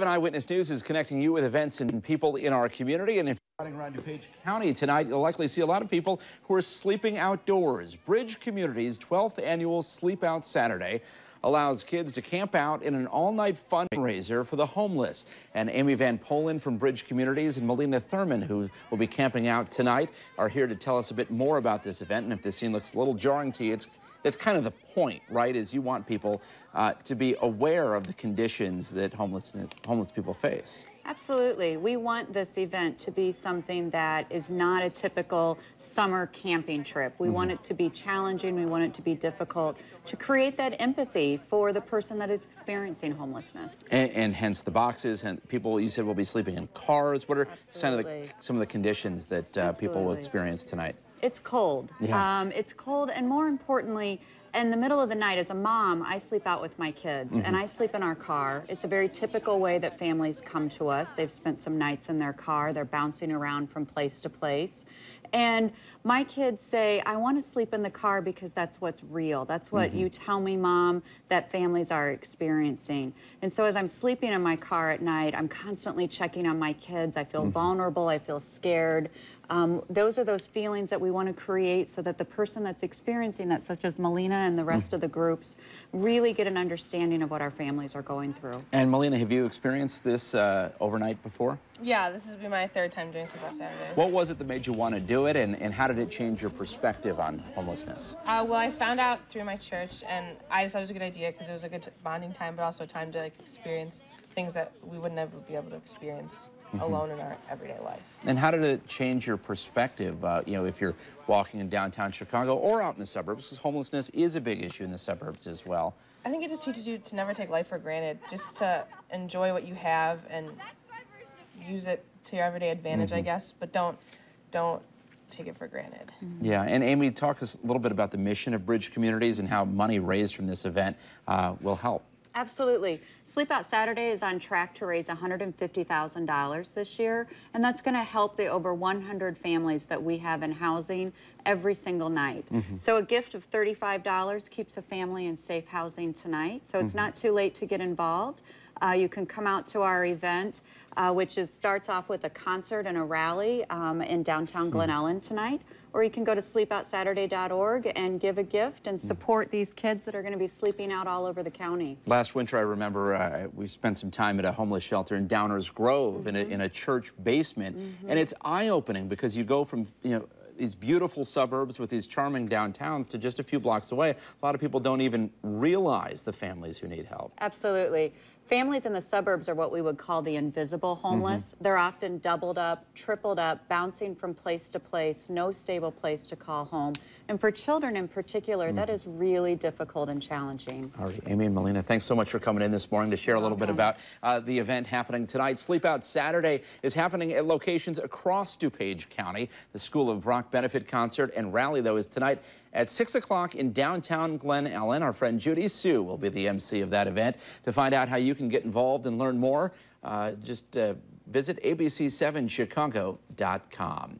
Eyewitness News is connecting you with events and people in our community. And if you're riding around DuPage County tonight, you'll likely see a lot of people who are sleeping outdoors. Bridge Community's 12th annual Sleep Out Saturday allows kids to camp out in an all-night fundraiser for the homeless. And Amy Van Polen from Bridge Communities and Melina Thurman, who will be camping out tonight, are here to tell us a bit more about this event. And if this scene looks a little jarring to you, it's kind of the point, right, is you want people to be aware of the conditions that homeless people face. Absolutely. We want this event to be something that is not a typical summer camping trip. We want it to be challenging. We want it to be difficult, to create that empathy for the person that is experiencing homelessness. And hence the boxes, and people, you said, will be sleeping in cars. What are some of the conditions that people will experience tonight? It's cold. Yeah. It's cold, and more importantly, in the middle of the night, as a mom, I sleep out with my kids, and I sleep in our car. It's a very typical way that families come to us. They've spent some nights in their car. They're bouncing around from place to place. And my kids say, I want to sleep in the car because that's what's real. That's what you tell me, Mom, that families are experiencing. And so as I'm sleeping in my car at night, I'm constantly checking on my kids. I feel vulnerable. I feel scared. Those are those feelings that we want to create so that the person that's experiencing that, such as Melina and the rest of the groups, really get an understanding of what our families are going through. And Melina, have you experienced this overnight before? Yeah, this has been my third time doing Sleep Out Saturday. What was it that made you want to do it, and how did it change your perspective on homelessness? Well, I found out through my church, and I just thought it was a good idea because it was a good bonding time, but also time to experience things that we would never be able to experience alone in our everyday life. And how did it change your perspective, you know, if you're walking in downtown Chicago or out in the suburbs, because homelessness is a big issue in the suburbs as well? I think it just teaches you to never take life for granted, just to enjoy what you have and use it to your everyday advantage, I guess, but don't take it for granted. Yeah, and Amy, talk us a little bit about the mission of Bridge Communities and how money raised from this event will help. Absolutely. Sleep Out Saturday is on track to raise $150,000 this year, and that's going to help the over 100 families that we have in housing every single night. So a gift of $35 keeps a family in safe housing tonight, so it's not too late to get involved. You can come out to our event, which starts off with a concert and a rally in downtown Glen Ellen tonight, or you can go to sleepoutsaturday.org and give a gift and support these kids that are going to be sleeping out all over the county. Last winter, I remember we spent some time at a homeless shelter in Downers Grove in a church basement, and it's eye-opening because you go from, you know, these beautiful suburbs with these charming downtowns to just a few blocks away. A lot of people don't even realize the families who need help. Absolutely. Families in the suburbs are what we would call the invisible homeless. They're often doubled up, tripled up, bouncing from place to place, no stable place to call home. And for children in particular, that is really difficult and challenging. All right, Amy and Melina, thanks so much for coming in this morning to share a little bit about the event happening tonight. Sleep Out Saturday is happening at locations across DuPage County. The School of Rock Benefit Concert and Rally, though, is tonight at 6 o'clock in downtown Glen Ellen. Our friend Judy Sue will be the MC of that event. To find out how you can get involved and learn more, just visit abc7chicago.com.